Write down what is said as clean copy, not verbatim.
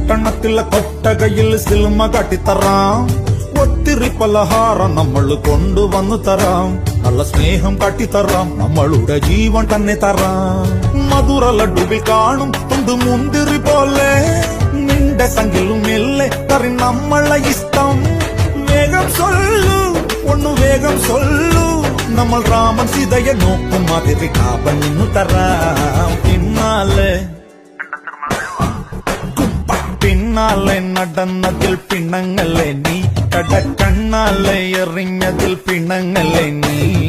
പട്ടണത്തിലെ കൊട്ടകയിൽ സിൽമ കാട്ടിത്തറാം. ഒത്തിരി പലഹാരം നമ്മൾ കൊണ്ടുവന്നു തരാം. നല്ല സ്നേഹം കാട്ടിത്തറാം. നമ്മളുടെ ജീവൻ തന്നെ തരാം. മധുര ലഡുവിൽ കാണും തുണ്ട് മുന്തിരി പോലെ നിന്റെ സംഖിലും മെല്ലെ തറി നമ്മളെ ഇഷ്ടം. വേഗം സൊല്ലു ഒന്നു വേഗം സൊല്ലു. നമ്മൾ രാമൻ സീതയെ നോക്കും മാതിരി കാപ്പൻ നിന്നു തരാം. പിന്നാലെ നടന്നതിൽ പിണങ്ങല്ലേ നീ. കടക്കണ്ണാലെ എറിഞ്ഞതിൽ പിണങ്ങല്ലേ നീ.